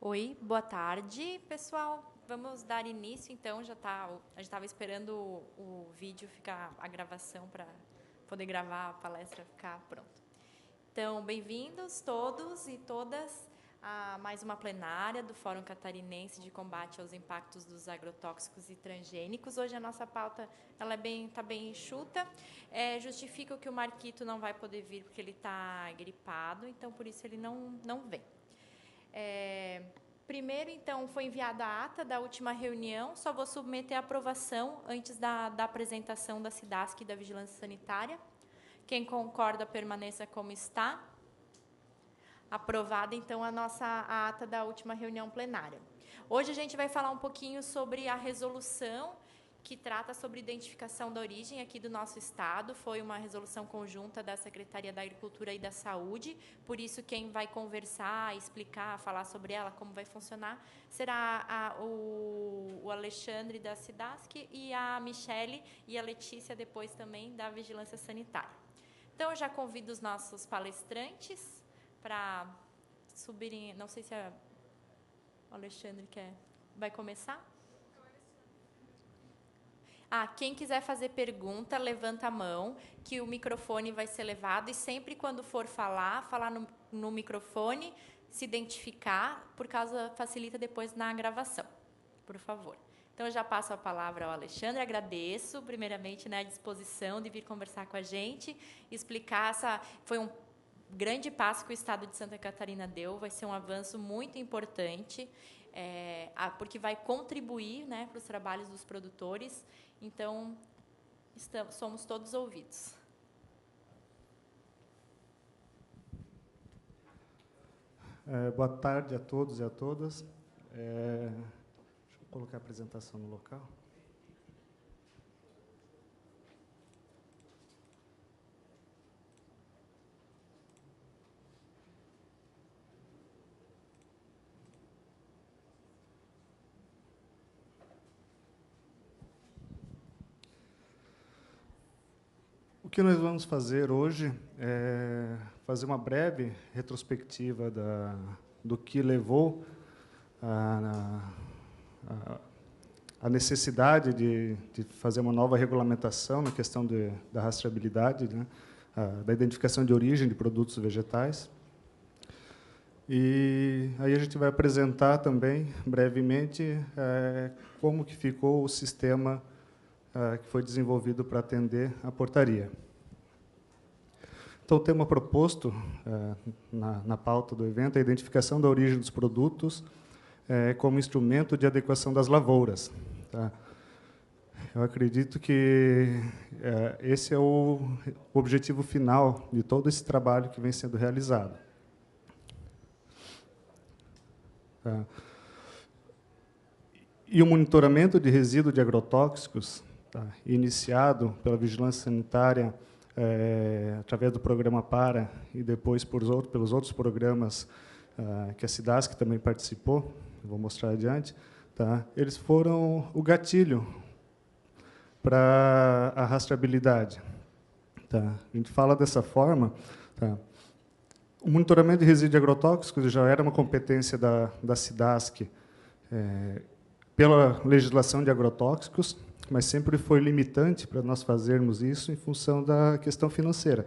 Oi, boa tarde, pessoal. Vamos dar início, então. A gente estava esperando o vídeo ficar, a gravação, para poder gravar a palestra, ficar pronto. Então, bem-vindos todos e todas a mais uma plenária do Fórum Catarinense de Combate aos Impactos dos Agrotóxicos e Transgênicos. Hoje a nossa pauta está bem enxuta. Justifica que o Marquito não vai poder vir porque ele está gripado, então por isso ele não vem. Primeiro, então, foi enviada a ata da última reunião. Só vou submeter a aprovação antes da apresentação da SIDASC e da Vigilância Sanitária. Quem concorda, permaneça como está. Aprovada, então, a ata da última reunião plenária. Hoje a gente vai falar um pouquinho sobre a resolução que trata sobre identificação da origem aqui do nosso Estado. Foi uma resolução conjunta da Secretaria da Agricultura e da Saúde, por isso quem vai conversar, explicar, falar sobre ela, como vai funcionar, será o Alexandre da SIDASC e a Michele e a Letícia depois também da Vigilância Sanitária. Então, eu já convido os nossos palestrantes para subirem, não sei se o Alexandre vai começar. Quem quiser fazer pergunta, levanta a mão, que o microfone vai ser levado, e sempre quando for falar no microfone, se identificar, facilita depois na gravação, por favor. Então, eu já passo a palavra ao Alexandre, agradeço, primeiramente, a disposição de vir conversar com a gente, explicar foi um grande passo que o Estado de Santa Catarina deu, vai ser um avanço muito importante, porque vai contribuir, para os trabalhos dos produtores. Então, somos todos ouvidos. Boa tarde a todos e a todas. Deixa eu colocar a apresentação no local. O que nós vamos fazer hoje é fazer uma breve retrospectiva do que levou a necessidade de fazer uma nova regulamentação na questão da rastreabilidade, da identificação de origem de produtos vegetais. E aí a gente vai apresentar também, brevemente, como que ficou o sistema que foi desenvolvido para atender a portaria. Então, o tema proposto na pauta do evento é a identificação da origem dos produtos como instrumento de adequação das lavouras. Tá? Eu acredito que esse é o objetivo final de todo esse trabalho que vem sendo realizado. Tá? E o monitoramento de resíduo de agrotóxicos, iniciado pela Vigilância Sanitária, através do programa PARA e depois pelos outros programas que a SIDASC também participou, vou mostrar adiante, eles foram o gatilho para a rastreabilidade. A gente fala dessa forma. O monitoramento de resíduos de agrotóxicos já era uma competência da SIDASC pela legislação de agrotóxicos, mas sempre foi limitante para nós fazermos isso em função da questão financeira.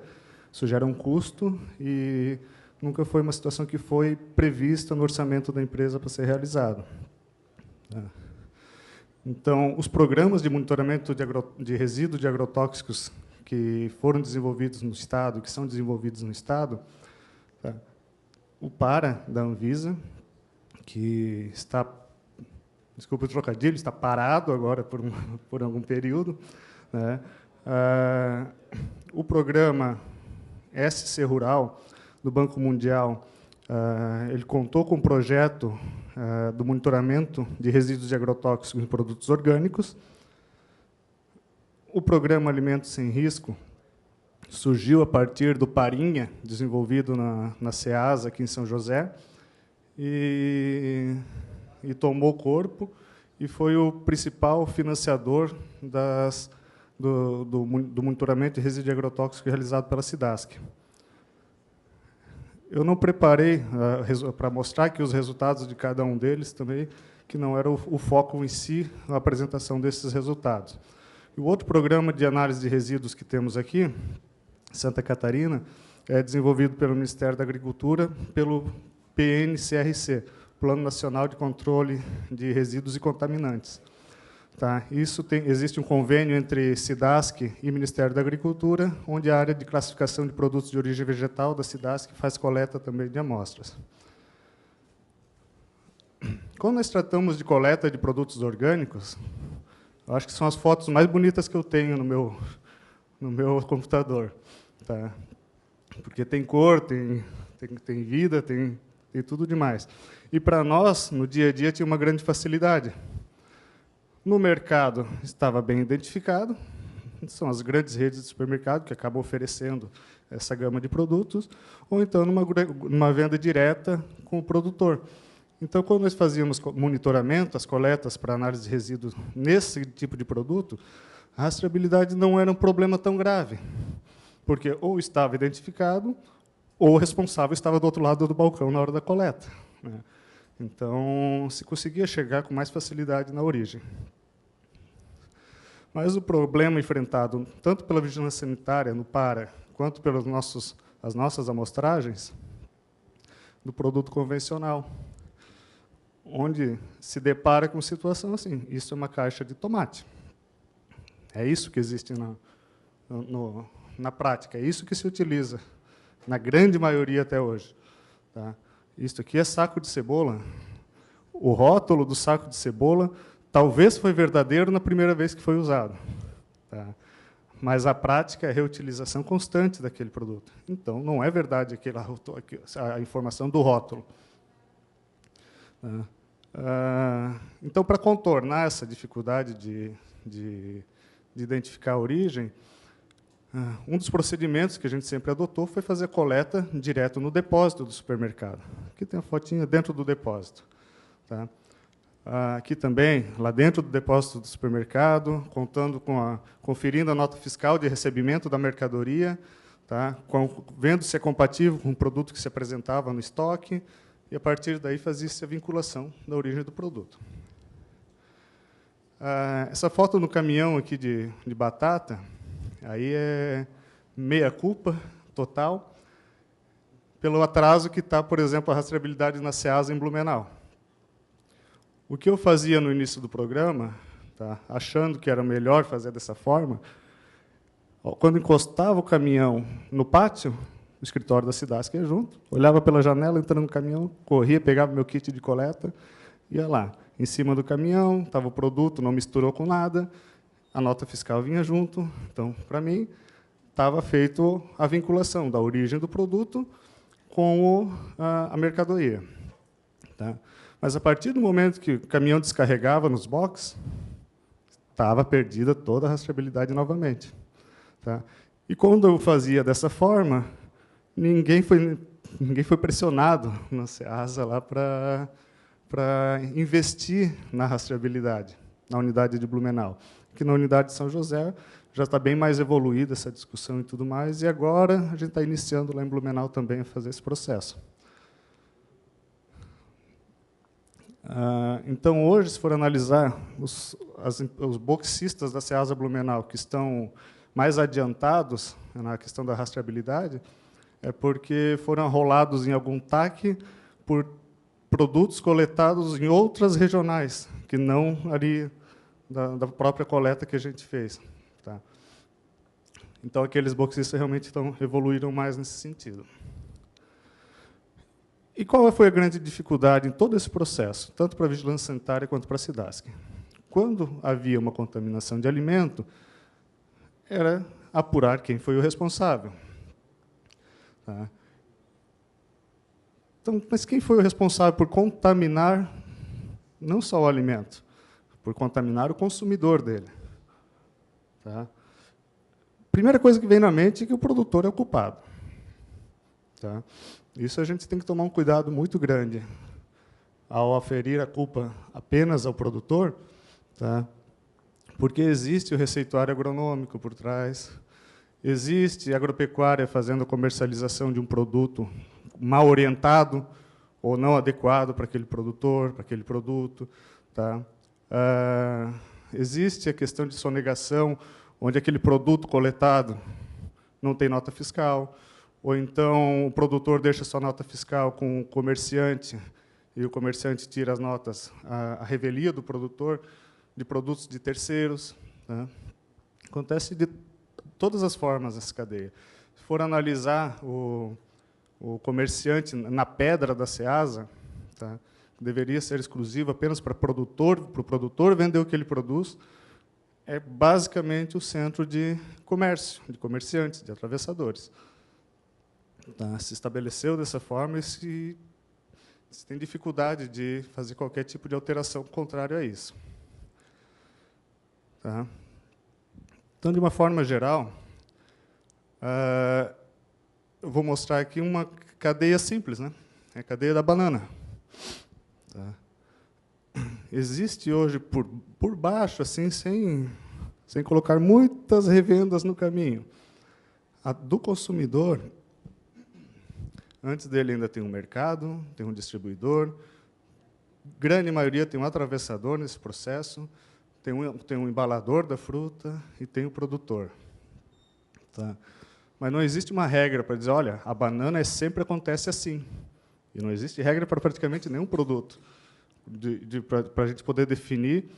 Isso gera um custo e nunca foi uma situação que foi prevista no orçamento da empresa para ser realizado. Então, os programas de monitoramento de resíduos de agrotóxicos que foram desenvolvidos no Estado, que são desenvolvidos no Estado, o PARA, da Anvisa, que está, desculpa o trocadilho, está parado agora por algum período. O programa SC Rural, do Banco Mundial, ele contou com um projeto do monitoramento de resíduos de agrotóxicos em produtos orgânicos. O programa Alimentos Sem Risco surgiu a partir do Parinha, desenvolvido na SEASA, aqui em São José, e tomou corpo e foi o principal financiador do monitoramento de resíduos de agrotóxicos realizado pela SIDASC. Eu não preparei para mostrar aqui os resultados de cada um deles também, que não era o foco em si, a apresentação desses resultados. E o outro programa de análise de resíduos que temos aqui, Santa Catarina, é desenvolvido pelo Ministério da Agricultura, pelo PNCRC, Plano Nacional de Controle de Resíduos e Contaminantes. Tá? Existe um convênio entre SIDASC e Ministério da Agricultura, onde a área de classificação de produtos de origem vegetal da SIDASC faz coleta também de amostras. Quando nós tratamos de coleta de produtos orgânicos, eu acho que são as fotos mais bonitas que eu tenho no meu computador. Tá? Porque tem cor, tem vida, tem tudo demais. E, para nós, no dia a dia, tinha uma grande facilidade. No mercado, estava bem identificado, são as grandes redes de supermercado que acabam oferecendo essa gama de produtos, ou então numa venda direta com o produtor. Então, quando nós fazíamos monitoramento, as coletas para análise de resíduos nesse tipo de produto, a rastreabilidade não era um problema tão grave, porque ou estava identificado, ou o responsável estava do outro lado do balcão na hora da coleta. Né? Então, se conseguia chegar com mais facilidade na origem. Mas o problema enfrentado, tanto pela vigilância sanitária, no PARA, quanto pelas nossas amostragens, do produto convencional, onde se depara com situação assim, isso é uma caixa de tomate. É isso que existe na prática, é isso que se utiliza, na grande maioria até hoje. Tá? Isso aqui é saco de cebola. O rótulo do saco de cebola talvez foi verdadeiro na primeira vez que foi usado. Tá? Mas a prática é a reutilização constante daquele produto. Então, não é verdade a informação do rótulo. Então, para contornar essa dificuldade de identificar a origem, um dos procedimentos que a gente sempre adotou foi fazer a coleta direto no depósito do supermercado. Aqui tem a fotinha dentro do depósito. Tá? Aqui também, lá dentro do depósito do supermercado, conferindo a nota fiscal de recebimento da mercadoria, tá? Vendo se é compatível com o produto que se apresentava no estoque, e, a partir daí, fazia-se a vinculação da origem do produto. Essa foto no caminhão aqui de batata, aí é meia-culpa total, pelo atraso que está, por exemplo, a rastreabilidade na Ceasa em Blumenau. O que eu fazia no início do programa, tá, achando que era melhor fazer dessa forma, quando encostava o caminhão no pátio, o escritório da SIDASC ia junto, olhava pela janela, entrando no caminhão, corria, pegava meu kit de coleta, ia lá. Em cima do caminhão, estava o produto, não misturou com nada, a nota fiscal vinha junto. Então, para mim, estava feito a vinculação da origem do produto com a mercadoria. Tá? Mas, a partir do momento que o caminhão descarregava nos boxes, estava perdida toda a rastreabilidade novamente. Tá? E, quando eu fazia dessa forma, ninguém foi pressionado na Ceasa lá para investir na rastreabilidade, na unidade de Blumenau. Que na unidade de São José já está bem mais evoluída essa discussão e tudo mais, e agora a gente está iniciando lá em Blumenau também a fazer esse processo. Então, hoje, se for analisar os boxistas da Ceasa Blumenau que estão mais adiantados na questão da rastreabilidade, é porque foram rolados em algum TAC por produtos coletados em outras regionais, que não ali da própria coleta que a gente fez. Tá? Então, aqueles boxistas realmente evoluíram mais nesse sentido. E qual foi a grande dificuldade em todo esse processo, tanto para a vigilância sanitária quanto para a SIDASC? Quando havia uma contaminação de alimento, era apurar quem foi o responsável. Tá? Então, mas quem foi o responsável por contaminar não só o alimento, por contaminar o consumidor dele? Tá? Primeira coisa que vem na mente é que o produtor é o culpado. Tá? Isso a gente tem que tomar um cuidado muito grande ao aferir a culpa apenas ao produtor, tá? Porque existe o receituário agronômico por trás, existe a agropecuária fazendo a comercialização de um produto mal orientado ou não adequado para aquele produtor, para aquele produto. Tá? Existe a questão de sonegação, onde aquele produto coletado não tem nota fiscal, ou então o produtor deixa sua nota fiscal com o comerciante, e o comerciante tira as notas, a revelia do produtor, de produtos de terceiros. Tá? Acontece de todas as formas essa cadeia. Se for analisar o comerciante na pedra da Ceasa, tá? Deveria ser exclusivo apenas para o produtor vender o que ele produz, é basicamente o centro de comércio, de comerciantes, de atravessadores. Tá? Se estabeleceu dessa forma e se tem dificuldade de fazer qualquer tipo de alteração contrária a isso. Tá? Então, de uma forma geral, eu vou mostrar aqui uma cadeia simples, né? É a cadeia da banana. Tá? Existe hoje, por baixo, assim, sem colocar muitas revendas no caminho, a do consumidor, antes dele ainda tem um mercado, tem um distribuidor, grande maioria tem um atravessador nesse processo, tem um embalador da fruta e tem o produtor. Tá? Mas não existe uma regra para dizer, olha, a banana sempre acontece assim. E não existe regra para praticamente nenhum produto, para a gente poder definir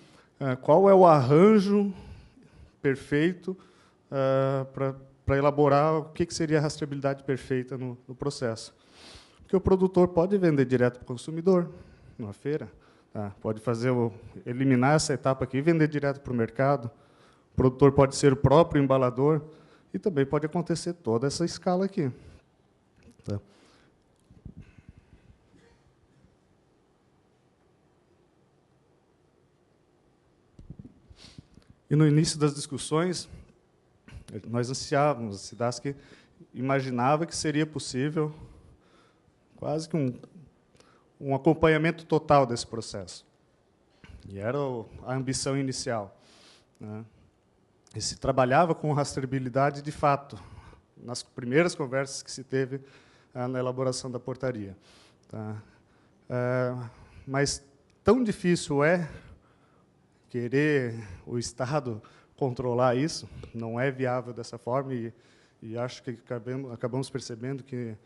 qual é o arranjo perfeito para elaborar o que seria a rastreabilidade perfeita no processo. Porque o produtor pode vender direto para o consumidor, numa feira, tá? Pode eliminar essa etapa aqui e vender direto para o mercado. O produtor pode ser o próprio embalador e também pode acontecer toda essa escala aqui. Tá? E no início das discussões, nós ansiávamos, a SIDASC imaginava que seria possível quase que um acompanhamento total desse processo. E era a ambição inicial. Né? E se trabalhava com rastreabilidade de fato, nas primeiras conversas que se teve na elaboração da portaria. Tá? Mas tão difícil é querer o Estado controlar isso, não é viável dessa forma, e acho que acabamos percebendo que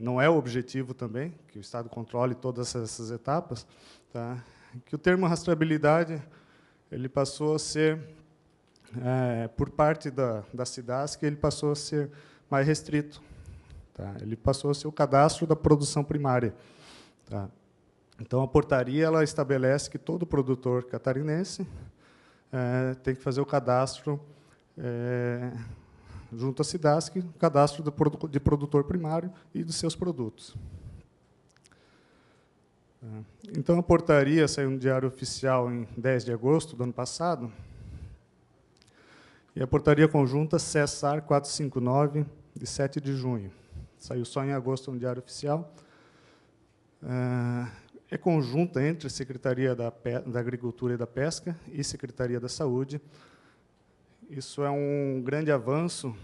não é o objetivo também, que o Estado controle todas essas etapas, tá? Que o termo rastreabilidade ele passou a ser, por parte da SIDASC, ele passou a ser mais restrito. Tá? Ele passou a ser o cadastro da produção primária. Tá? Então, a portaria ela estabelece que todo produtor catarinense tem que fazer o cadastro junto à SIDASC, cadastro de produtor primário e dos seus produtos. Então, a portaria saiu no Diário Oficial em 10 de agosto do ano passado, e a portaria conjunta CESAR 459, de 7 de junho. Saiu só em agosto no Diário Oficial. É conjunta entre a Secretaria da Agricultura e da Pesca e Secretaria da Saúde. Isso é um grande avanço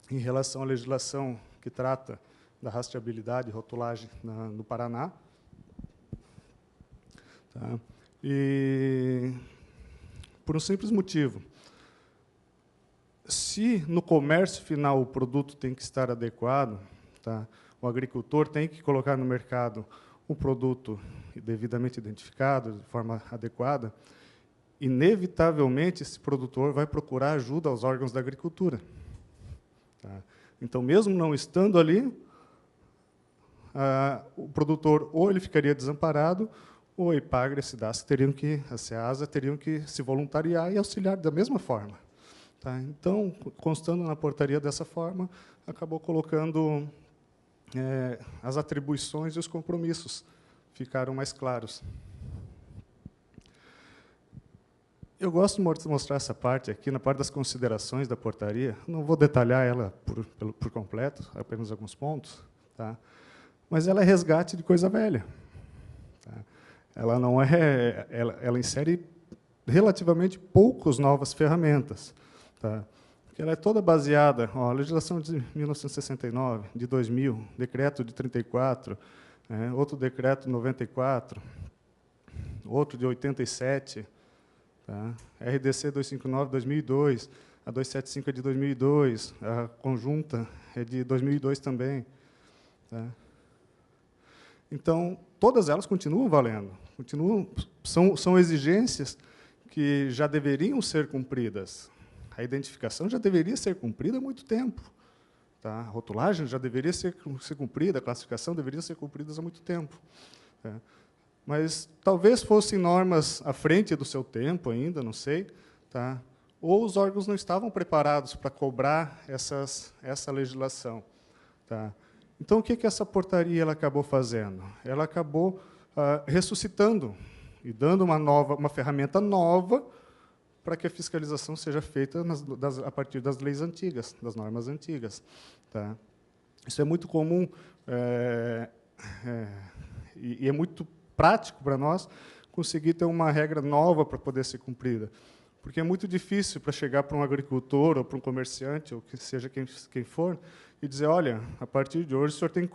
em relação à legislação que trata da rastreabilidade e rotulagem no Paraná. Tá? E por um simples motivo. Se no comércio final o produto tem que estar adequado, tá? O agricultor tem que colocar no mercado o produto devidamente identificado, de forma adequada, inevitavelmente, esse produtor vai procurar ajuda aos órgãos da agricultura. Tá? Então, mesmo não estando ali, o produtor ou ele ficaria desamparado, ou a IPAGRE e a SIDASC a SEASA teriam que se voluntariar e auxiliar da mesma forma. Tá? Então, constando na portaria dessa forma, acabou colocando as atribuições e os compromissos ficaram mais claros. Eu gosto de mostrar essa parte aqui, na parte das considerações da portaria. Não vou detalhar ela por completo, apenas alguns pontos, tá? Mas ela é resgate de coisa velha. Tá? Ela não ela insere relativamente poucas novas ferramentas. Tá? que ela é toda baseada, a legislação de 1969, de 2000, decreto de 34, outro decreto de 94, outro de 87, tá? RDC 259, 2002, a 275 é de 2002, a conjunta é de 2002 também. Tá? Então, todas elas continuam valendo, são exigências que já deveriam ser cumpridas. A identificação já deveria ser cumprida há muito tempo. Tá? A rotulagem já deveria ser cumprida, a classificação deveria ser cumprida há muito tempo. Tá? Mas talvez fossem normas à frente do seu tempo ainda, não sei, tá? Ou os órgãos não estavam preparados para cobrar essa legislação. Tá? Então, o que essa portaria ela acabou fazendo? Ela acabou ressuscitando e dando uma ferramenta nova para que a fiscalização seja feita a partir das leis antigas, das normas antigas. Tá? Isso é muito comum e é muito prático para nós conseguir ter uma regra nova para poder ser cumprida. Porque é muito difícil para chegar para um agricultor ou para um comerciante, ou que seja quem for, e dizer, olha, a partir de hoje o senhor tem que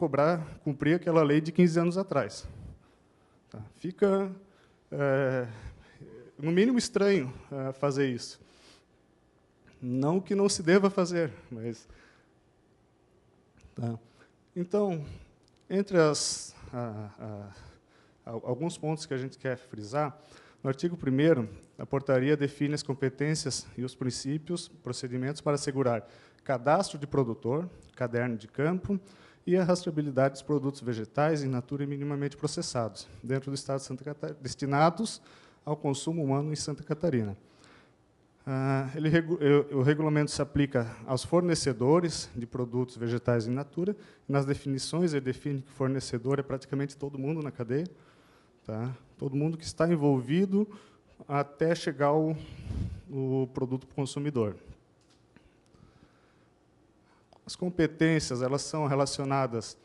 cumprir aquela lei de 15 anos atrás. Tá? Fica, no mínimo, estranho fazer isso. Não que não se deva fazer, mas... Tá? Então, entre alguns pontos que a gente quer frisar, no artigo 1º, a portaria define as competências e os princípios, procedimentos para assegurar cadastro de produtor, caderno de campo e a rastreabilidade dos produtos vegetais in natura e minimamente processados, dentro do Estado de Santa Catarina, destinados ao consumo humano em Santa Catarina. O regulamento se aplica aos fornecedores de produtos vegetais in natura. Nas definições, ele define que fornecedor é praticamente todo mundo na cadeia. Tá? Todo mundo que está envolvido até chegar o produto para o consumidor. As competências elas são relacionadas,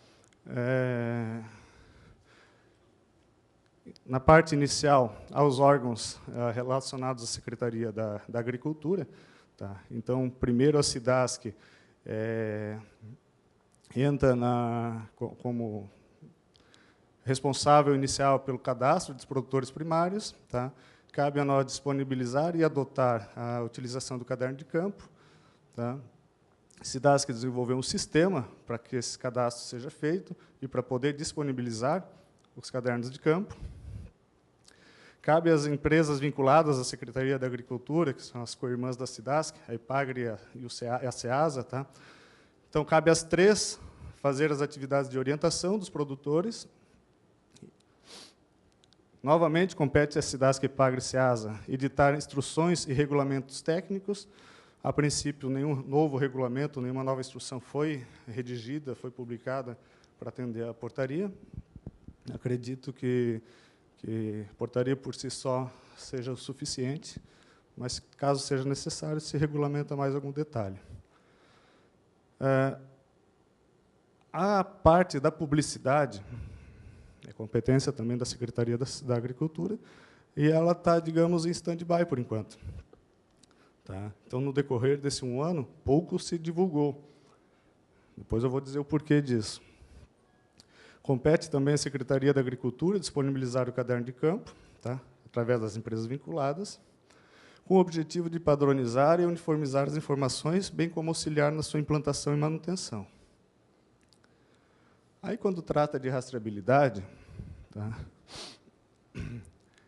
na parte inicial, aos órgãos relacionados à Secretaria da Agricultura. Tá? Então, primeiro, a SIDASC entra como responsável inicial pelo cadastro dos produtores primários. Tá? Cabe a nós disponibilizar e adotar a utilização do caderno de campo. Tá? A SIDASC desenvolveu um sistema para que esse cadastro seja feito e para poder disponibilizar os cadernos de campo. Cabe às empresas vinculadas à Secretaria da Agricultura, que são as co-irmãs da SIDASC, a IPAGRE e a SEASA. Tá? Então, cabe às três fazer as atividades de orientação dos produtores. Novamente, compete à SIDASC, IPAGRE e SEASA editar instruções e regulamentos técnicos. A princípio, nenhum novo regulamento, nenhuma nova instrução foi redigida, foi publicada para atender a portaria. Acredito que a portaria, por si só, seja o suficiente, mas, caso seja necessário, se regulamenta mais algum detalhe. A parte da publicidade é competência também da Secretaria da Agricultura, e ela está, digamos, em stand-by, por enquanto. Tá? Então, no decorrer desse um ano, pouco se divulgou. Depois eu vou dizer o porquê disso. Compete também à Secretaria da Agricultura disponibilizar o caderno de campo, tá? Através das empresas vinculadas, com o objetivo de padronizar e uniformizar as informações, bem como auxiliar na sua implantação e manutenção. Aí, quando trata de rastreabilidade, tá?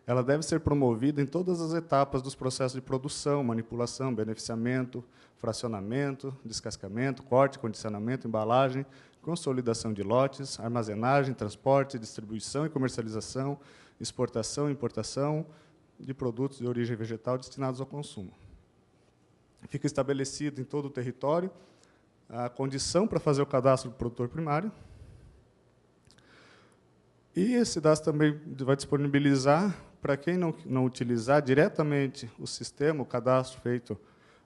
Ela deve ser promovida em todas as etapas dos processos de produção, manipulação, beneficiamento, fracionamento, descascamento, corte, condicionamento, embalagem, consolidação de lotes, armazenagem, transporte, distribuição e comercialização, exportação e importação de produtos de origem vegetal destinados ao consumo. Fica estabelecido em todo o território a condição para fazer o cadastro do produtor primário. E esse SIDASC também vai disponibilizar, para quem não utilizar diretamente o sistema, o cadastro feito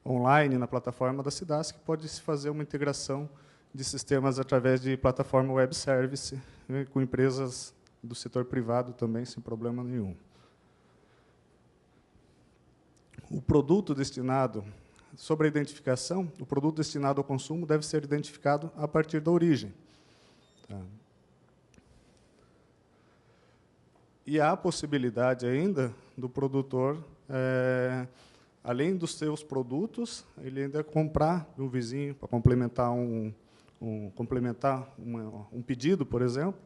online na plataforma da SIDASC, pode-se fazer uma integração de sistemas através de plataforma web service, né, com empresas do setor privado também, sem problema nenhum. O produto destinado sobre a identificação, o produto destinado ao consumo deve ser identificado a partir da origem. Tá? E há a possibilidade ainda do produtor, além dos seus produtos, ele ainda comprar do vizinho para complementar um pedido, por exemplo,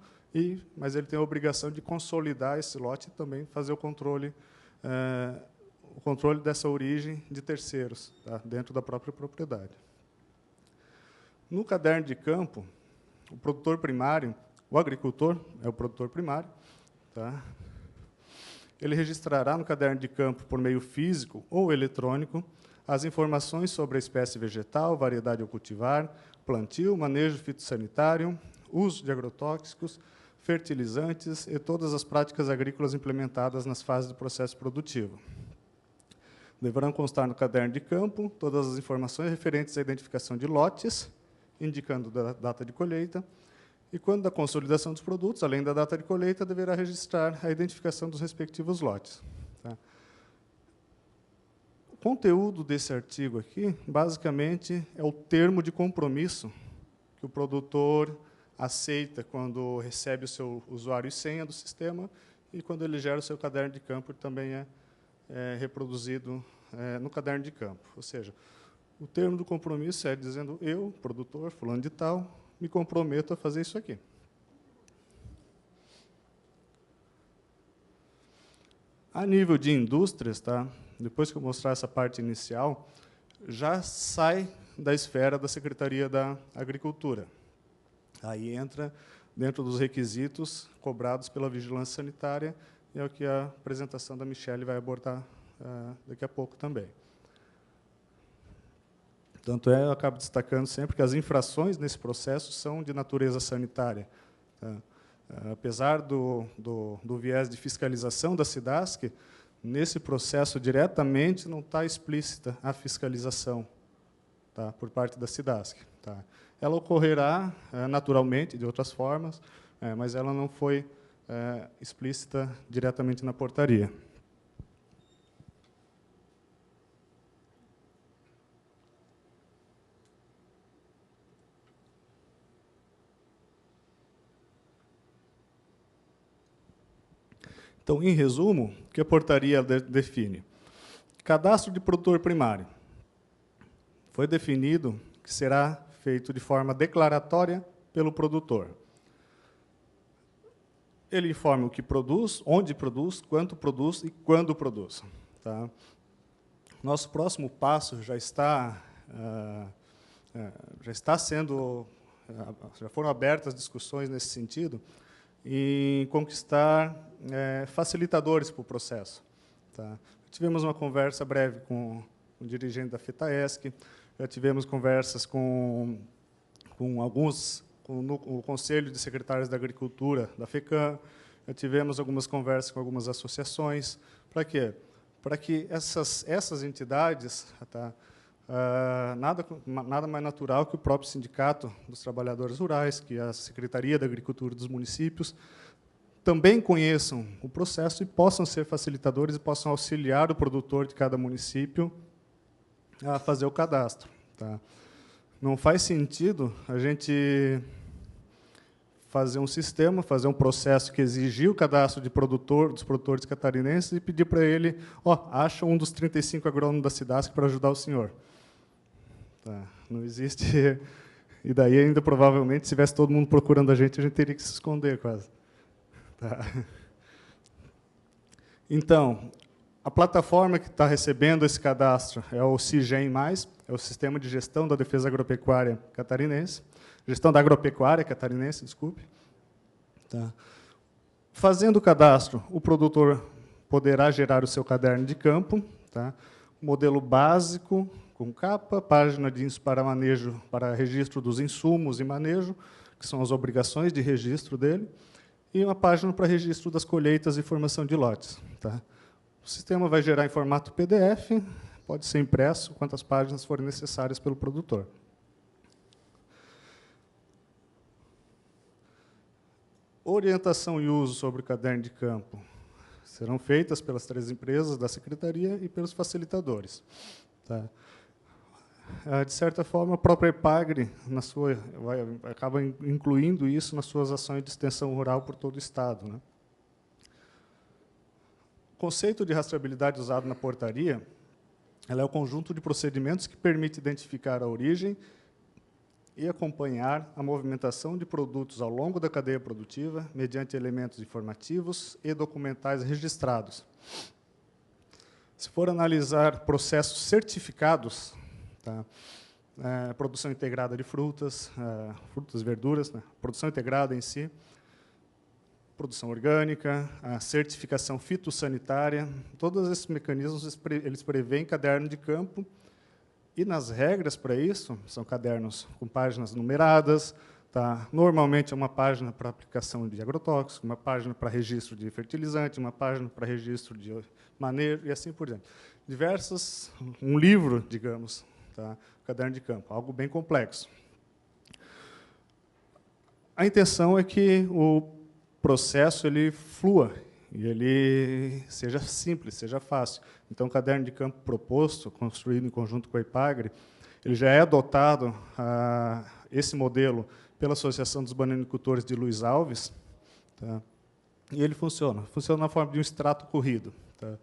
mas ele tem a obrigação de consolidar esse lote e também fazer o controle dessa origem de terceiros, tá, dentro da própria propriedade. No caderno de campo, o produtor primário, o agricultor é o produtor primário, tá? Ele registrará no caderno de campo, por meio físico ou eletrônico, as informações sobre a espécie vegetal, variedade ao cultivar, plantio, manejo fitossanitário, uso de agrotóxicos, fertilizantes e todas as práticas agrícolas implementadas nas fases do processo produtivo. Deverão constar no caderno de campo todas as informações referentes à identificação de lotes, indicando a data de colheita, e, quando da consolidação dos produtos, além da data de colheita, deverá registrar a identificação dos respectivos lotes. Tá? O conteúdo desse artigo aqui, basicamente, é o termo de compromisso que o produtor aceita quando recebe o seu usuário e senha do sistema, e, quando ele gera o seu caderno de campo, ele também é reproduzido no caderno de campo. Ou seja, o termo do compromisso é dizendo: eu, produtor, fulano de tal, me comprometo a fazer isso aqui. A nível de indústrias, tá? Depois que eu mostrar essa parte inicial, já sai da esfera da Secretaria da Agricultura. Aí entra dentro dos requisitos cobrados pela vigilância sanitária, e é o que a apresentação da Michele vai abordar daqui a pouco também. Tanto eu acabo destacando sempre que as infrações nesse processo são de natureza sanitária. Tá? Apesar do viés de fiscalização da SIDASC, nesse processo diretamente não está explícita a fiscalização, tá, por parte da SIDASC. Tá? Ela ocorrerá naturalmente, de outras formas, mas ela não foi explícita diretamente na portaria. Então, em resumo, o que a portaria define? Cadastro de produtor primário. Foi definido que será feito de forma declaratória pelo produtor. Ele informa o que produz, onde produz, quanto produz e quando produz. Tá? Nosso próximo passo já foram abertas discussões nesse sentido, em conquistar facilitadores para o processo. Tá? Tivemos uma conversa breve com o dirigente da FETAESC, já tivemos conversas com o Conselho de Secretários da Agricultura da FECAM, já tivemos algumas conversas com algumas associações. Para quê? Para que essas entidades, tá, nada mais natural que o próprio Sindicato dos Trabalhadores Rurais, que a Secretaria da Agricultura dos municípios, também conheçam o processo e possam ser facilitadores e possam auxiliar o produtor de cada município a fazer o cadastro. Tá? Não faz sentido a gente fazer um sistema, fazer um processo que exigir o cadastro dos produtores catarinenses e pedir para ele: acha um dos 35 agrônomos da SIDASC para ajudar o senhor. Tá? Não existe. E daí, ainda, provavelmente, se tivesse todo mundo procurando a gente teria que se esconder, quase. Tá? Então, a plataforma que está recebendo esse cadastro é o CIGEM+, é o Sistema de Gestão da Defesa Agropecuária Catarinense, Gestão da Agropecuária Catarinense, desculpe. Tá? Fazendo o cadastro, o produtor poderá gerar o seu caderno de campo, tá? Modelo básico, com capa, página para registro dos insumos e manejo, que são as obrigações de registro dele, e uma página para registro das colheitas e formação de lotes. Tá? O sistema vai gerar em formato PDF, pode ser impresso quantas páginas forem necessárias pelo produtor. Orientação e uso sobre o caderno de campo serão feitas pelas 3 empresas da Secretaria e pelos facilitadores. Tá? de certa forma, a própria EPAGRE acaba incluindo isso nas suas ações de extensão rural por todo o Estado, né? O conceito de rastreabilidade usado na portaria ela é o conjunto de procedimentos que permite identificar a origem e acompanhar a movimentação de produtos ao longo da cadeia produtiva, mediante elementos informativos e documentais registrados. Se for analisar processos certificados, tá? Produção integrada de frutas, verduras, né? Produção integrada em si, produção orgânica, a certificação fitossanitária, todos esses mecanismos eles prevêem caderno de campo, e nas regras para isso, são cadernos com páginas numeradas, tá? Normalmente é uma página para aplicação de agrotóxico, uma página para registro de fertilizante, uma página para registro de manejo, e assim por diante. Um livro, digamos, tá? Caderno de campo, algo bem complexo. A intenção é que o processo ele flua e ele seja simples, seja fácil. Então, o caderno de campo proposto, construído em conjunto com a EPAGRE, ele já é adotado, esse modelo, pela Associação dos Bananicultores de Luiz Alves, tá? E ele funciona na forma de um extrato corrido. Tá?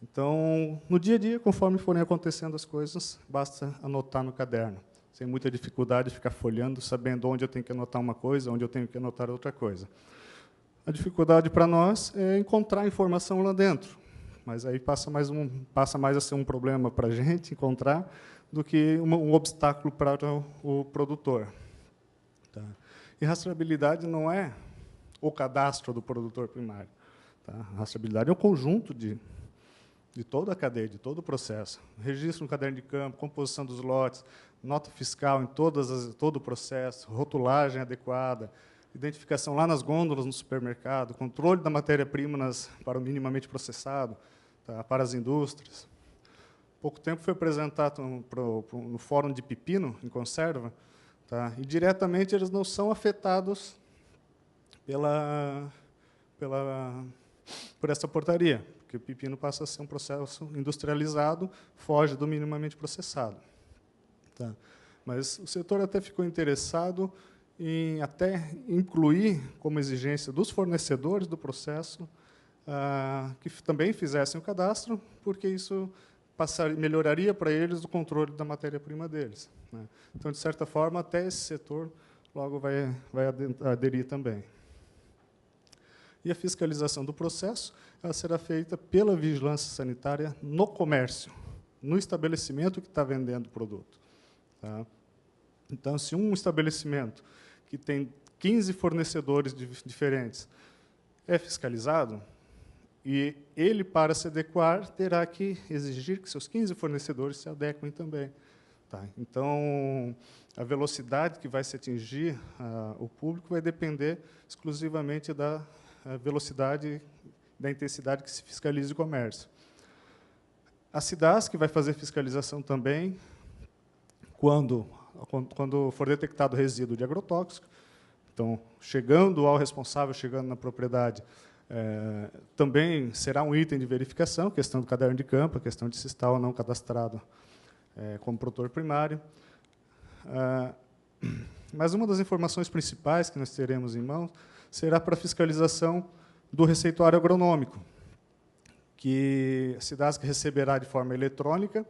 Então, no dia a dia, conforme forem acontecendo as coisas, basta anotar no caderno, sem muita dificuldade de ficar folhando, sabendo onde eu tenho que anotar uma coisa, onde eu tenho que anotar outra coisa. A dificuldade para nós é encontrar informação lá dentro, mas aí passa mais a ser um problema para a gente encontrar do que um obstáculo para o produtor. Tá? E rastreabilidade não é o cadastro do produtor primário. Tá? A rastreabilidade é o conjunto de toda a cadeia, de todo o processo. Registro no caderno de campo, composição dos lotes, nota fiscal em todo o processo, rotulagem adequada, identificação lá nas gôndolas no supermercado, controle da matéria-prima para o minimamente processado, tá, para as indústrias. Há pouco tempo foi apresentado no Fórum de Pepino, em conserva, tá, e diretamente eles não são afetados por essa portaria, porque o pepino passa a ser um processo industrializado, foge do minimamente processado. Tá. Mas o setor até ficou interessado em até incluir como exigência dos fornecedores do processo que também fizessem o cadastro, porque isso melhoraria para eles o controle da matéria-prima deles. Né? Então, de certa forma, até esse setor logo vai aderir também. E a fiscalização do processo ela será feita pela vigilância sanitária no comércio, no estabelecimento que está vendendo o produto. Tá? Então, se um estabelecimento que tem 15 fornecedores diferentes é fiscalizado, e ele, para se adequar, terá que exigir que seus 15 fornecedores se adequem também. Tá? Então, a velocidade que vai se atingir o público vai depender exclusivamente da velocidade, da intensidade que se fiscalize o comércio. A SIDAS, que vai fazer fiscalização também, quando for detectado resíduo de agrotóxico, então, chegando ao responsável, chegando na propriedade, também será um item de verificação, questão do caderno de campo, a questão de se está ou não cadastrado como produtor primário. Mas uma das informações principais que nós teremos em mãos será para a fiscalização do receituário agronômico, que a SIDASC receberá de forma eletrônica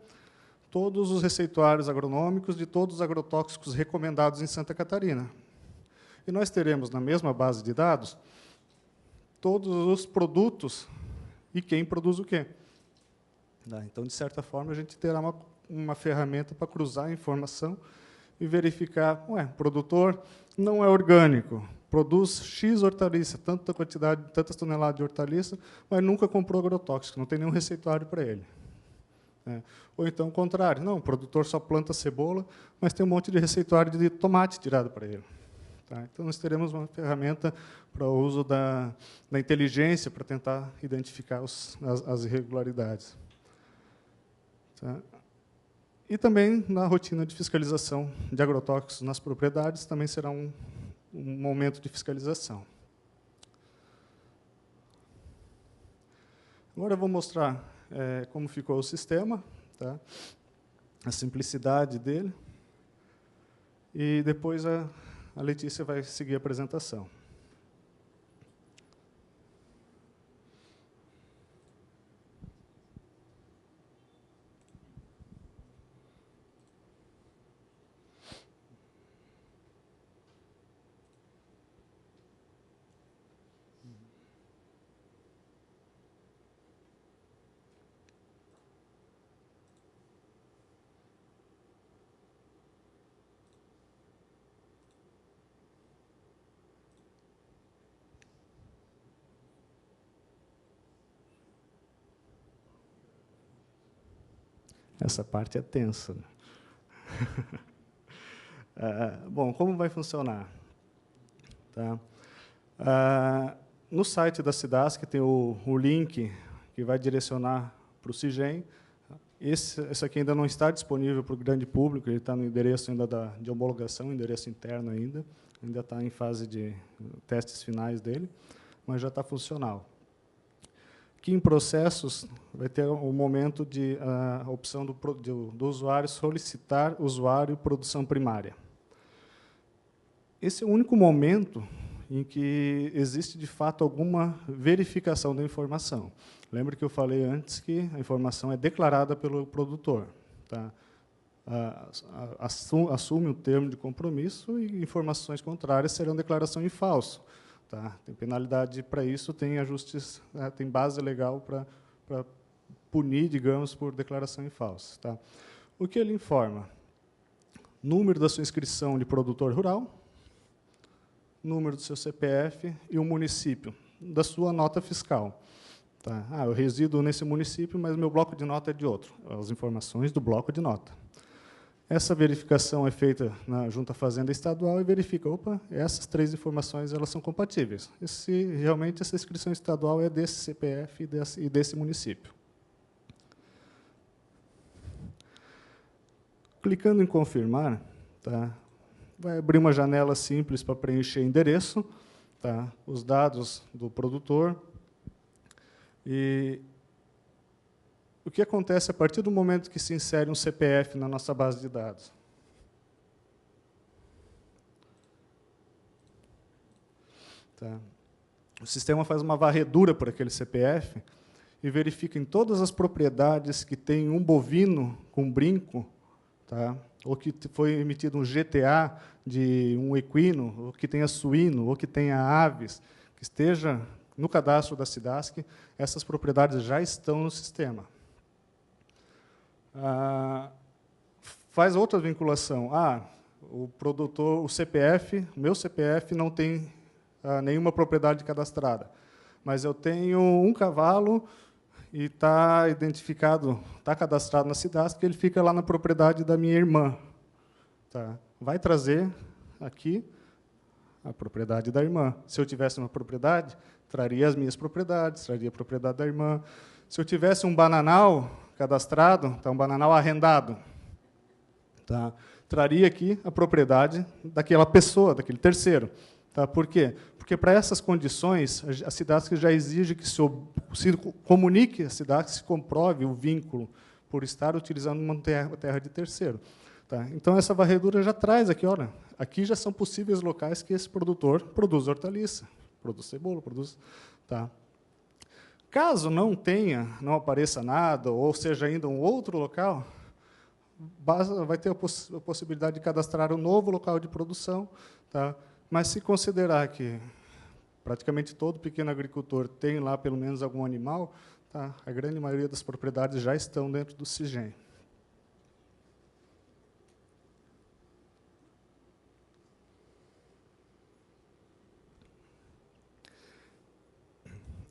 todos os receituários agronômicos de todos os agrotóxicos recomendados em Santa Catarina. E nós teremos, na mesma base de dados, todos os produtos e quem produz o quê. Então, de certa forma, a gente terá uma ferramenta para cruzar a informação e verificar, o produtor não é orgânico, produz X hortaliça, tanta quantidade, tantas toneladas de hortaliça, mas nunca comprou agrotóxico, não tem nenhum receituário para ele. Ou então, o contrário, não, o produtor só planta cebola, mas tem um monte de receituário de tomate tirado para ele. Tá? Então, nós teremos uma ferramenta para o uso da inteligência para tentar identificar as irregularidades. Tá? E também, na rotina de fiscalização de agrotóxicos nas propriedades, também será um momento de fiscalização. Agora eu vou mostrar como ficou o sistema. Tá? a simplicidade dele. E depois a Letícia vai seguir a apresentação. Essa parte é tensa, né? Bom, como vai funcionar? Tá? No site da SIDASC tem o link que vai direcionar para o CIGEM. Esse aqui ainda não está disponível para o grande público, ele está no endereço ainda de homologação, endereço interno ainda está em fase de testes finais dele, mas já está funcional. Aqui em processos vai ter o momento de a opção do usuário solicitar usuário produção primária. Esse é o único momento em que existe, de fato, alguma verificação da informação. Lembra que eu falei antes que a informação é declarada pelo produtor. Tá? Assume o termo de compromisso e informações contrárias serão declaração em falso. Tá? Tem penalidade para isso, tem ajustes, tem base legal para punir, digamos, por declaração em falso. Tá? O que ele informa? Número da sua inscrição de produtor rural, número do seu CPF e o município da sua nota fiscal. Tá? Eu resido nesse município, mas meu bloco de nota é de outro. As informações do bloco de nota. Essa verificação é feita na Junta Fazenda Estadual e verifica, opa, essas 3 informações elas são compatíveis. E se realmente essa inscrição estadual é desse CPF e desse município. Clicando em confirmar, tá, vai abrir uma janela simples para preencher endereço, tá, os dados do produtor. E o que acontece a partir do momento que se insere um CPF na nossa base de dados? Tá. O sistema faz uma varredura por aquele CPF e verifica em todas as propriedades que tem um bovino com brinco, tá, ou que foi emitido um GTA de um equino, ou que tenha suíno, ou que tenha aves, que esteja no cadastro da SIDASC, essas propriedades já estão no sistema. Faz outra vinculação. O produtor, o CPF, o meu CPF não tem nenhuma propriedade cadastrada, mas eu tenho um cavalo e está identificado, está cadastrado na SIDASC, que ele fica lá na propriedade da minha irmã. Tá? Vai trazer aqui a propriedade da irmã. Se eu tivesse uma propriedade, traria as minhas propriedades, traria a propriedade da irmã. Se eu tivesse um bananal cadastrado, tá, um bananal arrendado, tá, traria aqui a propriedade daquela pessoa, daquele terceiro. Tá? Por quê? Porque, para essas condições, a SIDASC já exige que se comunique, a SIDASC se comprove o vínculo por estar utilizando uma terra de terceiro. Tá? Então, essa varredura já traz aqui, olha, aqui já são possíveis locais que esse produtor produz hortaliça, produz cebola, produz... Tá? Caso não apareça nada, ou seja ainda um outro local, vai ter a possibilidade de cadastrar um novo local de produção. Tá? Mas, se considerar que praticamente todo pequeno agricultor tem lá pelo menos algum animal, tá? A grande maioria das propriedades já estão dentro do CIGEM.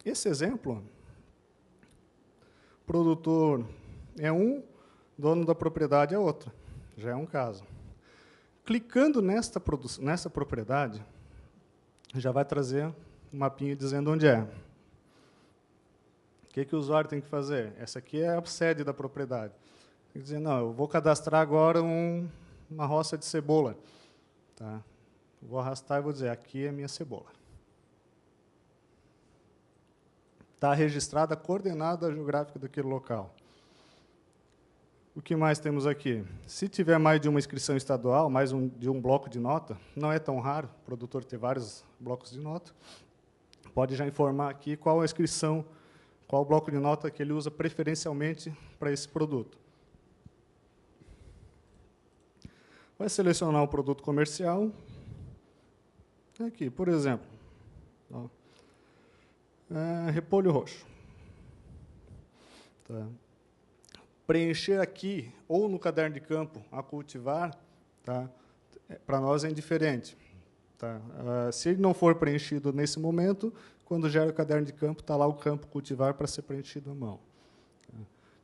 Esse exemplo, o produtor é um, dono da propriedade é outro. Já é um caso. Clicando nessa propriedade, já vai trazer um mapinha dizendo onde é. O que o usuário tem que fazer? Essa aqui é a sede da propriedade. Tem que dizer, não, eu vou cadastrar agora uma roça de cebola. Tá? Vou arrastar e vou dizer, aqui é a minha cebola. Está registrada a coordenada geográfica daquele local. O que mais temos aqui? Se tiver mais de uma inscrição estadual, mais de um bloco de nota, não é tão raro o produtor ter vários blocos de nota, pode já informar aqui qual a inscrição, qual o bloco de nota que ele usa preferencialmente para esse produto. Vai selecionar o produto comercial. Aqui, por exemplo, ó, repolho roxo. Tá. Preencher aqui, ou no caderno de campo, a cultivar, tá, para nós é indiferente. Tá. Se ele não for preenchido nesse momento, quando gera o caderno de campo, está lá o campo cultivar para ser preenchido à mão.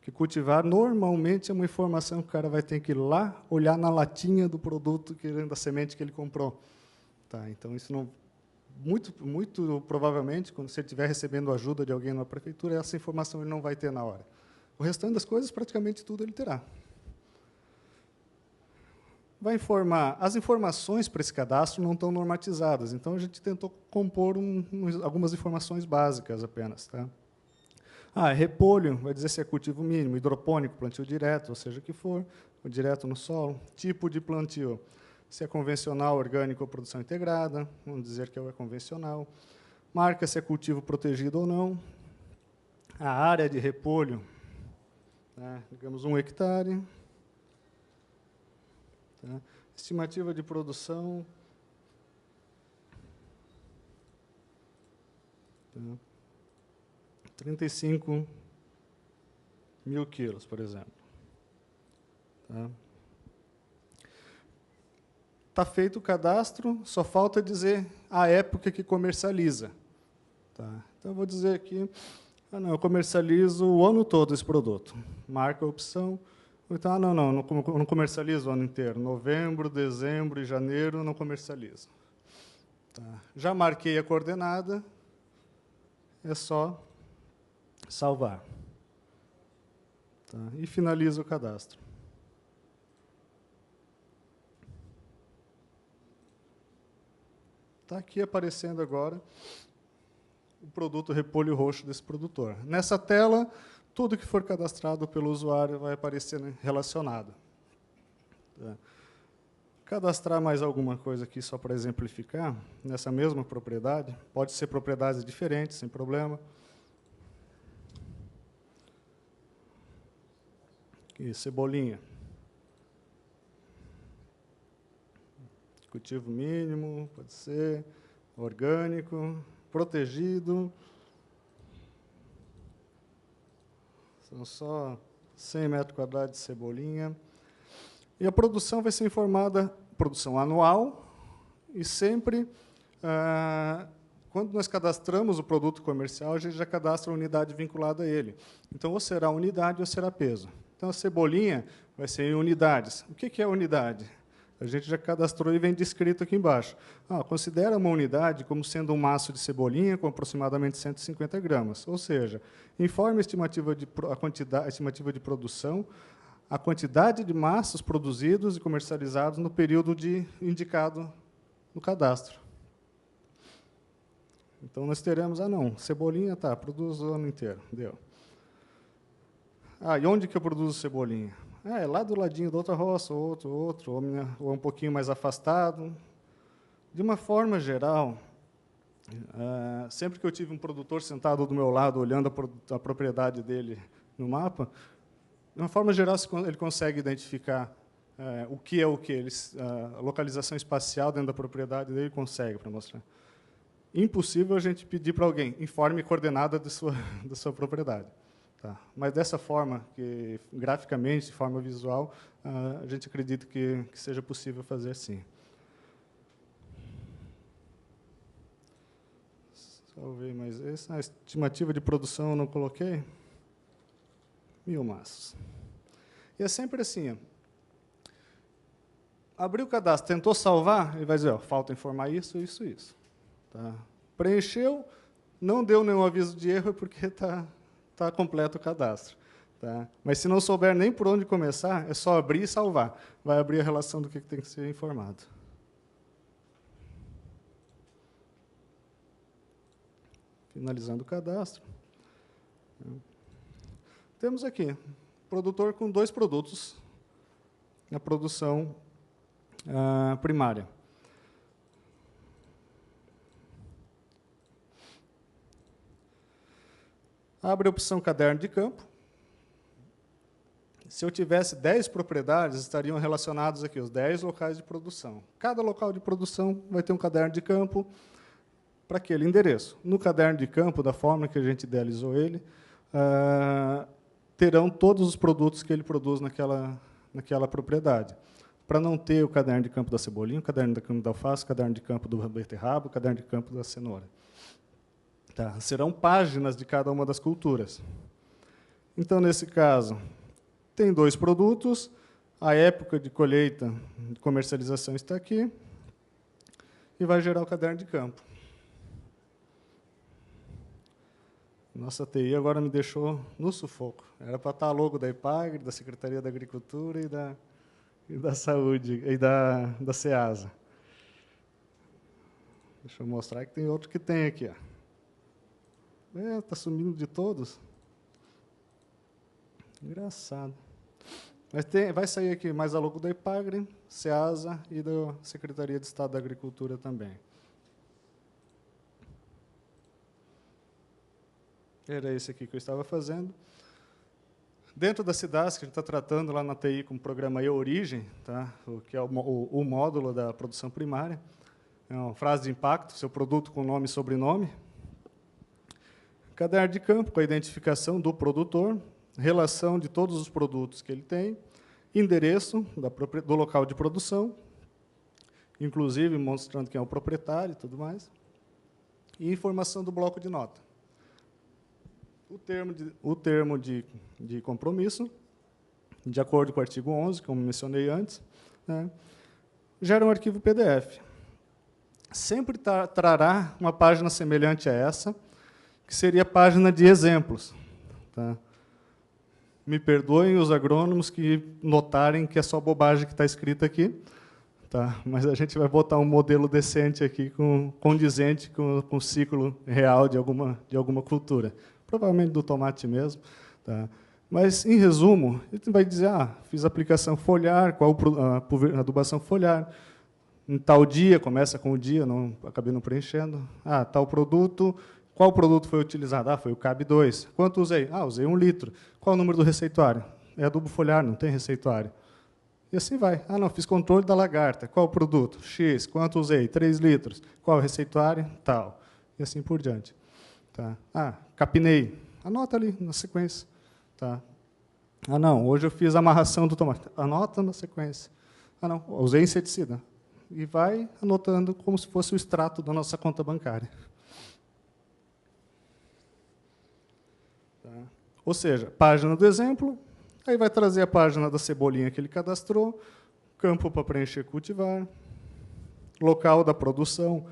Que cultivar, normalmente, é uma informação que o cara vai ter que ir lá olhar na latinha do produto, da semente que ele comprou. Tá, então, isso não, muito provavelmente, quando você estiver recebendo ajuda de alguém na prefeitura, essa informação ele não vai ter na hora. O restante das coisas, praticamente tudo, ele terá. Vai informar. As informações para esse cadastro não estão normatizadas, então a gente tentou compor algumas informações básicas apenas. Tá? Repolho, vai dizer se é cultivo mínimo, hidropônico, plantio direto, ou seja o que for, ou direto no solo. Tipo de plantio, se é convencional, orgânico ou produção integrada, vamos dizer que é convencional. Marca se é cultivo protegido ou não. A área de repolho, digamos 1 hectare. Tá? Estimativa de produção. Tá? 35 mil quilos, por exemplo. Tá feito o cadastro, só falta dizer a época que comercializa. Tá? Então, eu vou dizer aqui, eu comercializo o ano todo esse produto. Marca a opção. Então, não comercializo o ano inteiro. Novembro, dezembro e janeiro, não comercializo. Tá? Já marquei a coordenada, é só salvar. Tá? E finalizo o cadastro. Está aqui aparecendo agora o produto repolho roxo desse produtor. Nessa tela, tudo que for cadastrado pelo usuário vai aparecer relacionado. Tá? Cadastrar mais alguma coisa aqui, só para exemplificar, nessa mesma propriedade, pode ser propriedades diferentes, sem problema. Aqui, cebolinha. Cultivo mínimo, pode ser, orgânico, protegido. São só 100 metros quadrados de cebolinha. E a produção vai ser informada, produção anual, e sempre, quando nós cadastramos o produto comercial, a gente já cadastra a unidade vinculada a ele. Então, ou será unidade ou será peso. Então, a cebolinha vai ser em unidades. O que é unidade? A gente já cadastrou e vem descrito aqui embaixo. Considera uma unidade como sendo um maço de cebolinha com aproximadamente 150 gramas. Ou seja, informe a estimativa de produção, a quantidade de maços produzidos e comercializados no período indicado no cadastro. Então, nós teremos, cebolinha, produz o ano inteiro, deu. E onde que eu produzo cebolinha? É lá do ladinho da outra roça, outro, ou um pouquinho mais afastado. De uma forma geral, sempre que eu tive um produtor sentado do meu lado, olhando a propriedade dele no mapa, de uma forma geral, ele consegue identificar o que é o que. A localização espacial dentro da propriedade dele consegue para mostrar. Impossível a gente pedir para alguém, informe coordenada da sua propriedade. Tá. Mas, dessa forma, que graficamente, de forma visual, a gente acredita que seja possível fazer sim. Salvei mais esse. A estimativa de produção eu não coloquei. 1000 maços. E é sempre assim. Abriu o cadastro, tentou salvar, ele vai dizer, falta informar isso, isso, isso. Tá. Preencheu, não deu nenhum aviso de erro, porque está completo o cadastro. Tá? Mas, se não souber nem por onde começar, é só abrir e salvar. Vai abrir a relação do que tem que ser informado. Finalizando o cadastro. Temos aqui produtor com 2 produtos na produção primária. Abre a opção caderno de campo. Se eu tivesse 10 propriedades, estariam relacionados aqui os 10 locais de produção. Cada local de produção vai ter um caderno de campo para aquele endereço. No caderno de campo, da forma que a gente idealizou ele, terão todos os produtos que ele produz naquela propriedade. Para não ter o caderno de campo da cebolinha, o caderno de campo da alface, o caderno de campo do beterraba, o caderno de campo da cenoura. Tá. Serão páginas de cada uma das culturas. Então, nesse caso, tem 2 produtos, a época de colheita, de comercialização está aqui, e vai gerar o caderno de campo. Nossa TI agora me deixou no sufoco. Era para estar logo da IPAGRE, da Secretaria da Agricultura e da Saúde, e da SEASA. Deixa eu mostrar que tem outro que tem aqui. Está sumindo de todos. Engraçado. Mas vai sair aqui mais a logo da IPAGRE, SEASA e da Secretaria de Estado da Agricultura também. Era esse aqui que eu estava fazendo. Dentro da CIDAS, que a gente está tratando lá na TI com o programa E-Origem, tá? Que é o módulo da produção primária, é uma frase de impacto, seu produto com nome e sobrenome. Caderno de campo, com a identificação do produtor, relação de todos os produtos que ele tem, endereço do local de produção, inclusive mostrando quem é o proprietário e tudo mais, e informação do bloco de nota. O termo de compromisso, de acordo com o artigo 11, como mencionei antes, né, gera um arquivo PDF. Sempre trará uma página semelhante a essa, que seria a página de exemplos. Tá? Me perdoem os agrônomos que notarem que é só bobagem que está escrita aqui, tá? Mas a gente vai botar um modelo decente aqui, condizente com o ciclo real de alguma cultura. Provavelmente do tomate mesmo. Tá? Mas, em resumo, a gente vai dizer, fiz aplicação foliar, qual a adubação foliar, em tal dia, começa com o dia, acabei não preenchendo, tal produto, qual produto foi utilizado? Foi o CAB2. Quanto usei? Usei 1 litro. Qual o número do receituário? É adubo foliar, não tem receituário. E assim vai. Não, fiz controle da lagarta. Qual o produto? X. Quanto usei? 3 litros. Qual o receituário? Tal. E assim por diante. Tá. Capinei. Anota ali na sequência. Tá. Não, hoje eu fiz a amarração do tomate. Anota na sequência. Não, usei inseticida. E vai anotando como se fosse o extrato da nossa conta bancária. Tá. Ou seja, página do exemplo, aí vai trazer a página da cebolinha que ele cadastrou, campo para preencher cultivar, local da produção,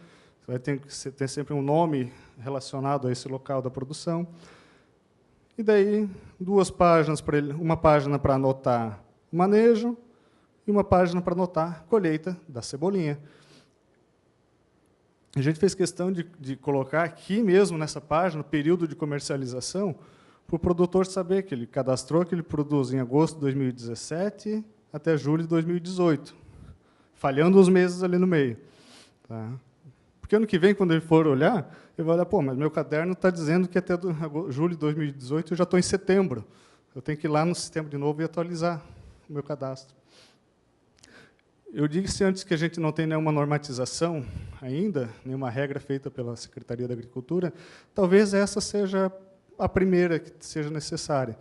vai ter sempre um nome relacionado a esse local da produção. E daí, 2 páginas para ele, uma página para anotar o manejo e uma página para anotar colheita da cebolinha. A gente fez questão de colocar aqui mesmo nessa página o período de comercialização para o produtor saber que ele cadastrou que ele produz em agosto de 2017 até julho de 2018, falhando os meses ali no meio. Tá? Porque ano que vem, quando ele for olhar, ele vai olhar, mas meu caderno está dizendo que até julho de 2018 eu já estou em setembro. Eu tenho que ir lá no sistema de novo e atualizar o meu cadastro. Eu disse antes que a gente não tem nenhuma normatização ainda, nenhuma regra feita pela Secretaria da Agricultura, talvez essa seja a primeira que seja necessária,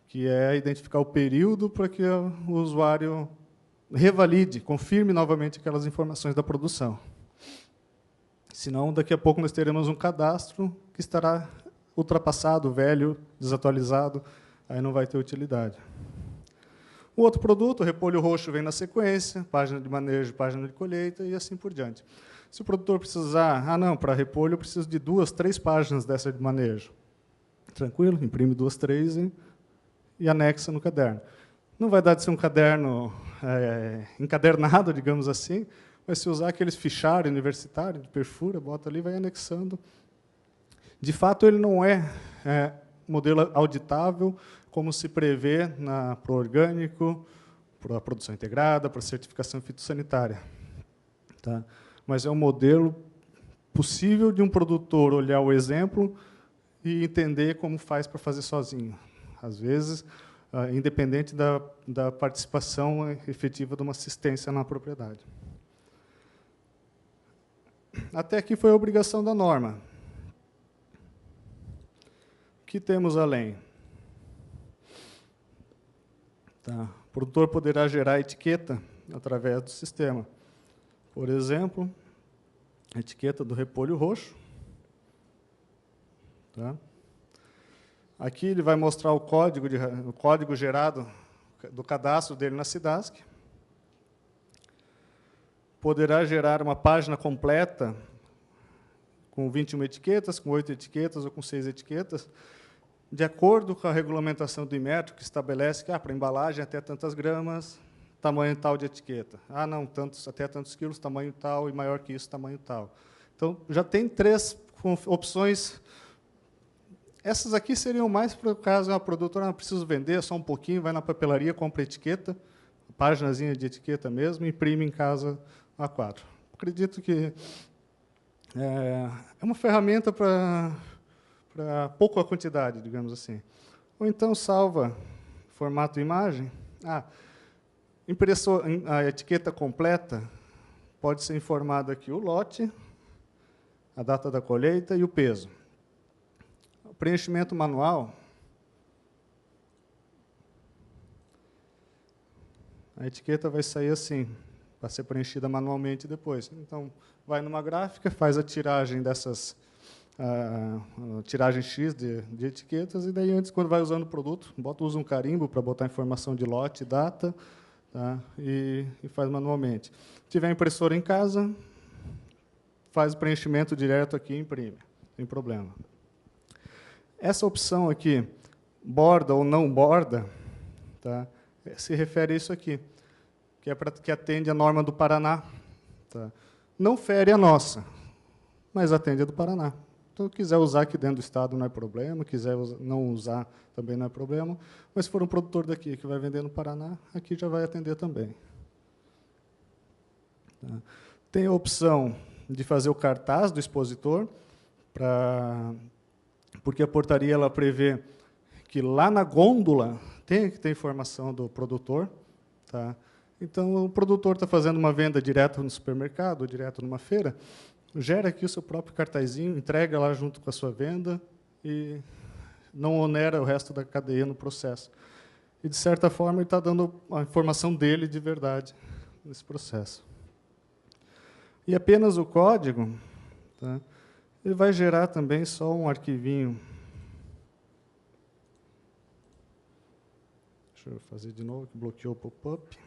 que é identificar o período para que o usuário revalide, confirme novamente aquelas informações da produção. Senão, daqui a pouco, nós teremos um cadastro que estará ultrapassado, velho, desatualizado, aí não vai ter utilidade. O outro produto, o repolho roxo, vem na sequência, página de manejo, página de colheita e assim por diante. Se o produtor precisar, para repolho eu preciso de 2, 3 páginas dessa de manejo. Tranquilo, imprime 2, 3 e anexa no caderno. Não vai dar de ser um caderno encadernado, digamos assim, mas se usar aqueles fichários universitários de perfura, bota ali e vai anexando. De fato, ele não é modelo auditável, como se prevê para o orgânico, para a produção integrada, para a certificação fitossanitária. Tá? Mas é um modelo possível de um produtor olhar o exemplo e entender como faz para fazer sozinho. Às vezes, independente da participação efetiva de uma assistência na propriedade. Até aqui foi a obrigação da norma. O que temos além? Tá. O produtor poderá gerar etiqueta através do sistema. Por exemplo, a etiqueta do repolho roxo. Tá? Aqui ele vai mostrar o código gerado do cadastro dele na SIDASC. Poderá gerar uma página completa com 21 etiquetas, com 8 etiquetas ou com 6 etiquetas, de acordo com a regulamentação do Inmetro, que estabelece que para embalagem até tantas gramas, tamanho tal de etiqueta. Não, até tantos quilos, tamanho tal, e maior que isso, tamanho tal. Então, já tem 3 opções. Essas aqui seriam mais para o caso, a produtora não precisa vender, só um pouquinho, vai na papelaria, compra etiqueta, páginazinha de etiqueta mesmo, imprime em casa A4. Acredito que é uma ferramenta para pouca quantidade, digamos assim. Ou então salva formato imagem. A etiqueta completa pode ser informado aqui o lote, a data da colheita e o peso. O preenchimento manual, a etiqueta vai sair assim, para ser preenchida manualmente depois. Então, vai numa gráfica, faz a tiragem dessas, tiragem X de etiquetas, e daí, antes, quando vai usando o produto, usa um carimbo para botar informação de lote, data, tá? e faz manualmente. Se tiver impressora em casa, faz o preenchimento direto aqui e imprime, sem problema. Essa opção aqui, borda ou não borda, tá? Se refere a isso aqui, que atende a norma do Paraná. Tá? Não fere a nossa, mas atende a do Paraná. Então, se quiser usar aqui dentro do Estado, não é problema, quiser não usar, também não é problema, mas se for um produtor daqui que vai vender no Paraná, aqui já vai atender também. Tá? Tem a opção de fazer o cartaz do expositor, porque a portaria ela prevê que lá na gôndola tem que ter informação do produtor. Tá? Então, o produtor está fazendo uma venda direto no supermercado, ou direto numa feira, gera aqui o seu próprio cartazinho, entrega lá junto com a sua venda e não onera o resto da cadeia no processo. E, de certa forma, ele está dando a informação dele de verdade nesse processo. E apenas o código, tá? Ele vai gerar também só um arquivinho. Deixa eu fazer de novo, que bloqueou o pop-up.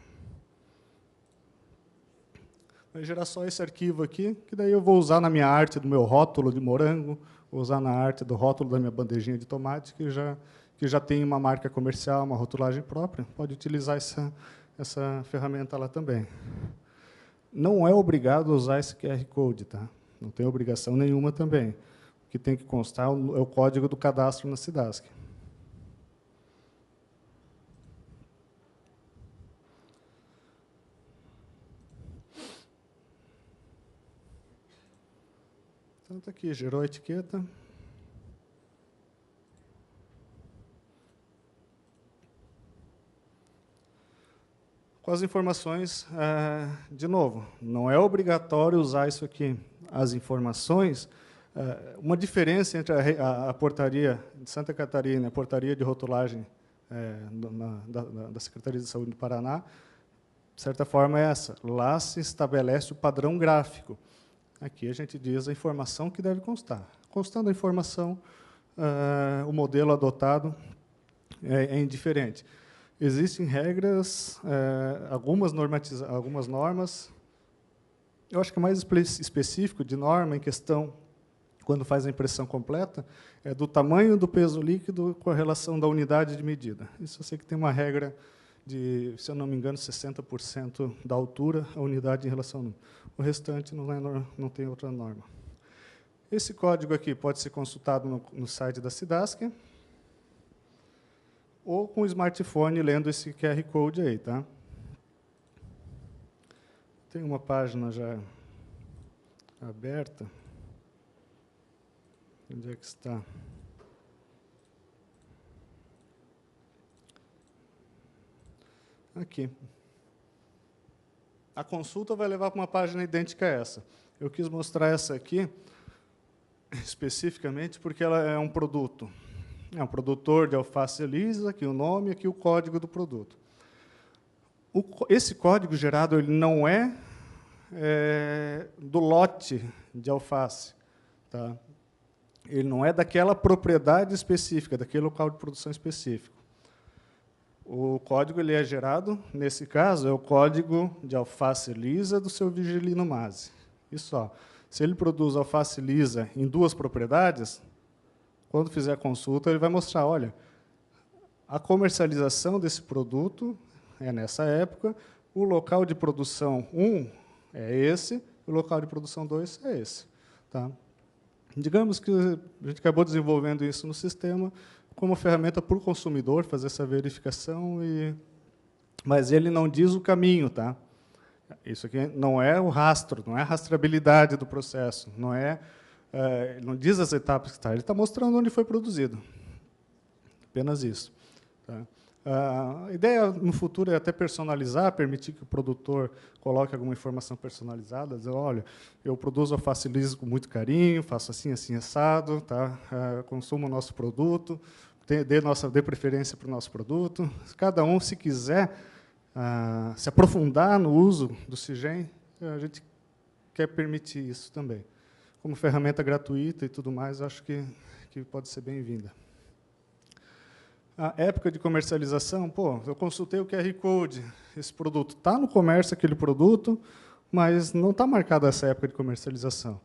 Vai gerar só esse arquivo aqui, que daí eu vou usar na minha arte do meu rótulo de morango, vou usar na arte do rótulo da minha bandejinha de tomate, que já tem uma marca comercial, uma rotulagem própria. Pode utilizar essa ferramenta lá também. Não é obrigado a usar esse QR Code, tá? Não tem obrigação nenhuma também. O que tem que constar é o código do cadastro na SIDASC. Então, está aqui, gerou a etiqueta. Com as informações, de novo, não é obrigatório usar isso aqui. As informações, uma diferença entre a portaria de Santa Catarina e a portaria de rotulagem da Secretaria de Saúde do Paraná, de certa forma, é essa. Lá se estabelece o padrão gráfico. Aqui a gente diz a informação que deve constar. Constando a informação, o modelo adotado é indiferente. Existem regras, algumas normas. Eu acho que o mais específico de norma em questão, quando faz a impressão completa, é do tamanho do peso líquido com a relação da unidade de medida. Isso eu sei que tem uma regra de, se eu não me engano, 60% da altura a unidade em relação ao número. O restante não tem outra norma. Esse código aqui pode ser consultado no site da SIDASC. ou com o smartphone lendo esse QR Code aí, tá? Tem uma página já aberta. Onde é que está? Aqui. A consulta vai levar para uma página idêntica a essa. Eu quis mostrar essa aqui, especificamente, porque ela é um produto. É um produtor de alface lisa, aqui o nome, aqui o código do produto. Esse código gerado ele não é, do lote de alface. Tá? Ele não é daquela propriedade específica, daquele local de produção específico. O código ele é gerado, nesse caso, é o código de alface lisa do seu Virgilino Masi. Isso só. Se ele produz alface lisa em 2 propriedades, quando fizer a consulta, ele vai mostrar, olha, a comercialização desse produto é nessa época, o local de produção 1 é esse, o local de produção 2 é esse. Tá? Digamos que a gente acabou desenvolvendo isso no sistema como ferramenta para o consumidor fazer essa verificação, mas ele não diz o caminho. Tá? Isso aqui não é o rastro, não é a rastreabilidade do processo, não diz as etapas que está, ele está mostrando onde foi produzido. Apenas isso. Tá? A ideia no futuro é até personalizar, permitir que o produtor coloque alguma informação personalizada, dizer, olha, eu produzo alface lisa com muito carinho, faço assim, assim, assado, tá? Consumo o nosso produto, dê preferência para o nosso produto. Cada um, se quiser se aprofundar no uso do SIGEM, a gente quer permitir isso também. Como ferramenta gratuita e tudo mais, acho que pode ser bem-vinda. A época de comercialização, eu consultei o QR Code, esse produto está no comércio, aquele produto, mas não está marcada essa época de comercialização.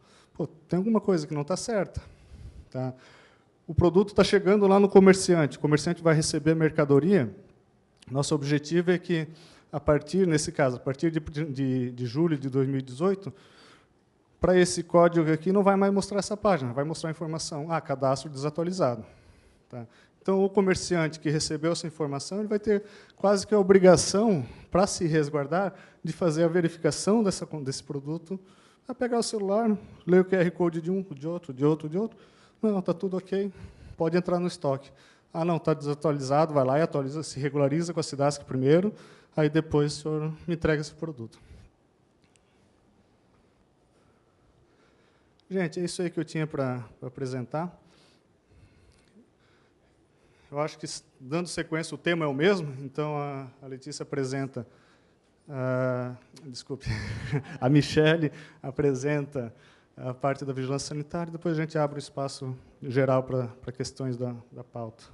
Tem alguma coisa que não está certa. Tá? O produto está chegando lá no comerciante, o comerciante vai receber a mercadoria. Nosso objetivo é que, nesse caso, a partir de julho de 2018, para esse código aqui não vai mais mostrar essa página, vai mostrar a informação, cadastro desatualizado. Tá? Então, o comerciante que recebeu essa informação, ele vai ter quase que a obrigação, para se resguardar, de fazer a verificação desse produto, vai pegar o celular, ler o QR Code de um, de outro, de outro, de outro. Não, está tudo ok, pode entrar no estoque. Não, está desatualizado, vai lá e atualiza, se regulariza com a SIDASC primeiro, aí depois o senhor me entrega esse produto. Gente, é isso aí que eu tinha para apresentar. Eu acho que, dando sequência, o tema é o mesmo, então a Letícia apresenta, desculpe, a Michele apresenta a parte da vigilância sanitária, depois a gente abre o espaço geral para questões da pauta.